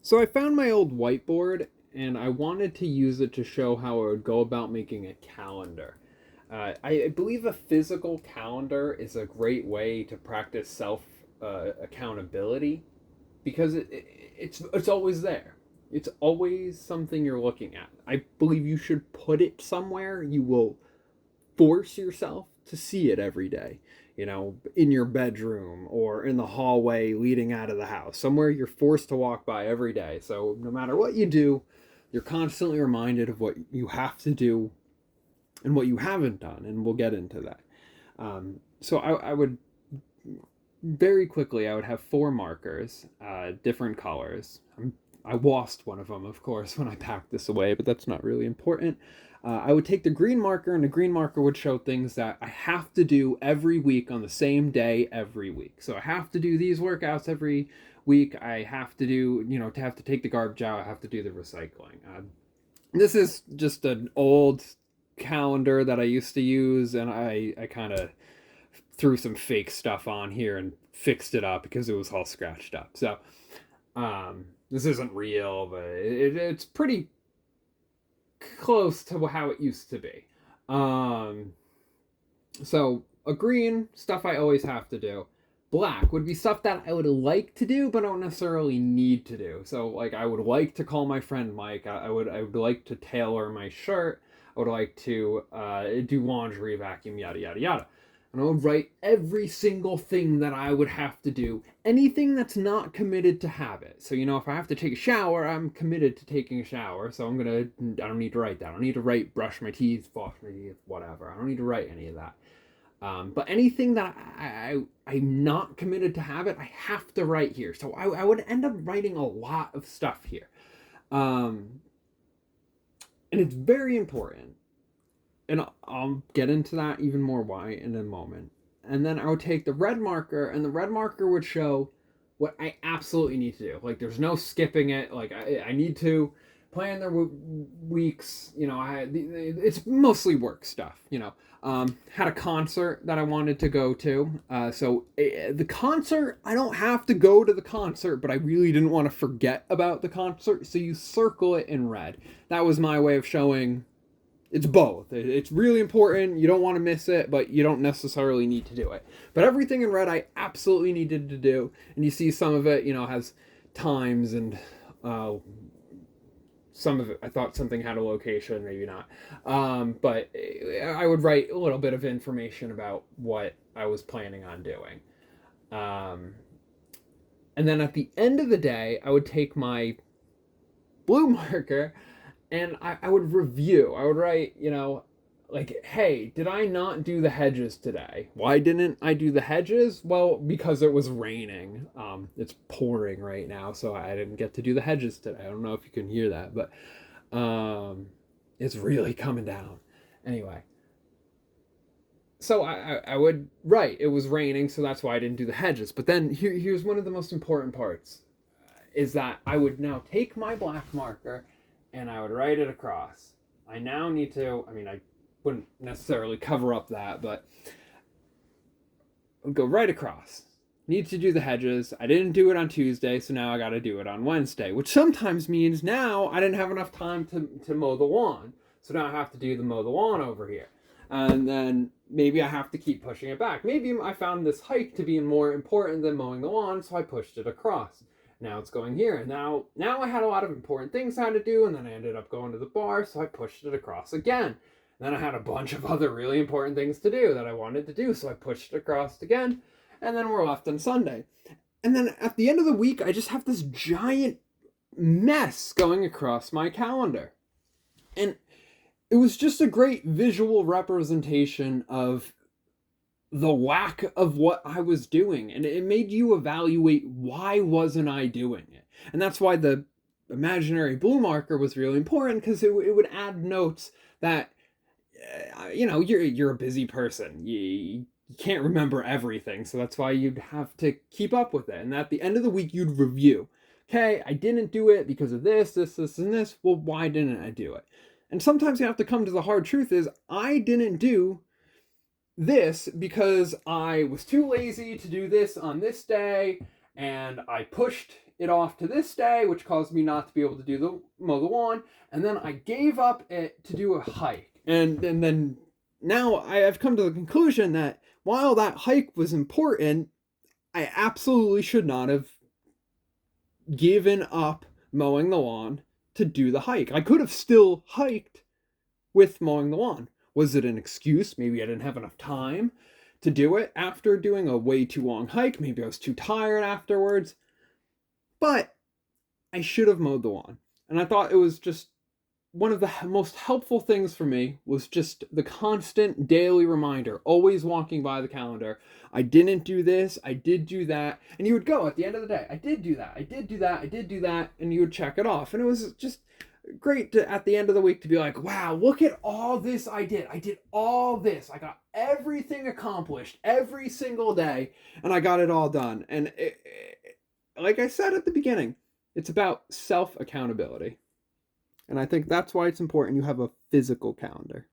So I found my old whiteboard and I wanted to use it to show how I would go about making a calendar. I believe a physical calendar is a great way to practice self accountability because it's always there. It's always something you're looking at. I believe you should put it somewhere you will force yourself to see it every day. In your bedroom or in the hallway leading out of the house, somewhere you're forced to walk by every day. So no matter what you do, you're constantly reminded of what you have to do and what you haven't done. And we'll get into that. So I would very quickly, I would have four markers, different colors. I lost one of them, of course, when I packed this away, but that's not really important. I would take the green marker, and the green marker would show things that I have to do every week on the same day every week. So I have to do these workouts every week. I have to do, to have to take the garbage out. I have to do the recycling. This is just an old calendar that I used to use, and I kind of threw some fake stuff on here and fixed it up because it was all scratched up. So this isn't real, but it's pretty close to how it used to be. So a green, stuff I always have to do. Black would be stuff that I would like to do, but don't necessarily need to do. So like I would like to call my friend Mike. I would like to tailor my shirt. I would like to do laundry, vacuum, yada yada yada. And I would write every single thing that I would have to do. Anything that's not committed to habit. So, if I have to take a shower, I'm committed to taking a shower. So I don't need to write that. I don't need to write brush my teeth, floss my teeth, whatever. I don't need to write any of that. But anything that I'm not committed to habit, I have to write here. So I would end up writing a lot of stuff here. And it's very important. And I'll get into that even more why in a moment. And then I would take the red marker, and the red marker would show what I absolutely need to do. Like, there's no skipping it. Like, I need to plan their weeks. It's mostly work stuff. Had a concert that I wanted to go to. So the concert, I don't have to go to the concert, but I really didn't want to forget about the concert. So you circle it in red. That was my way of showing. It's both. It's really important. You don't want to miss it, but you don't necessarily need to do it. But everything in red I absolutely needed to do. And you see some of it, has times, and some of it, I thought something had a location, maybe not. But I would write a little bit of information about what I was planning on doing. And then at the end of the day, I would take my blue marker and I would review. I would write, like, hey, did I not do the hedges today? Why didn't I do the hedges? Well, because it was raining. It's pouring right now, so I didn't get to do the hedges today. I don't know if you can hear that, but it's really coming down. Anyway, so I would write, it was raining, so that's why I didn't do the hedges. But then here's one of the most important parts, is that I would now take my black marker and I would write it across. I now need to, I wouldn't necessarily cover up that, but I would go right across. Need to do the hedges. I didn't do it on Tuesday, so now I got to do it on Wednesday, which sometimes means now I didn't have enough time to mow the lawn. So now I have to do the mow the lawn over here. And then maybe I have to keep pushing it back. Maybe I found this hike to be more important than mowing the lawn, so I pushed it across. Now it's going here. And now I had a lot of important things I had to do, and then I ended up going to the bar, so I pushed it across again. And then I had a bunch of other really important things to do that I wanted to do, so I pushed it across again, and then we're left on Sunday. And then at the end of the week, I just have this giant mess going across my calendar. And it was just a great visual representation of the lack of what I was doing, and it made you evaluate, why wasn't I doing it? And that's why the imaginary blue marker was really important, because it would add notes that you're a busy person, you can't remember everything, so that's why you'd have to keep up with it. And at the end of the week, you'd review, okay, I didn't do it because of this, and this. Well, why didn't I do it? And sometimes you have to come to the hard truth, is I didn't do this because I was too lazy to do this on this day, and I pushed it off to this day, which caused me not to be able to do the mow the lawn. And then I gave up it to do a hike. And then now I've come to the conclusion that while that hike was important, I absolutely should not have given up mowing the lawn to do the hike. I could have still hiked with mowing the lawn. Was it an excuse? Maybe I didn't have enough time to do it after doing a way too long hike. Maybe I was too tired afterwards. But I should have mowed the lawn. And I thought it was just one of the most helpful things for me was just the constant daily reminder, always walking by the calendar. I didn't do this, I did do that. And you would go at the end of the day, I did do that, I did do that, I did do that. And you would check it off. And it was just great to, at the end of the week, to be like, wow, look at all this I did. I did all this. I got everything accomplished every single day, and I got it all done. And like I said at the beginning, it's about self-accountability. And I think that's why it's important you have a physical calendar.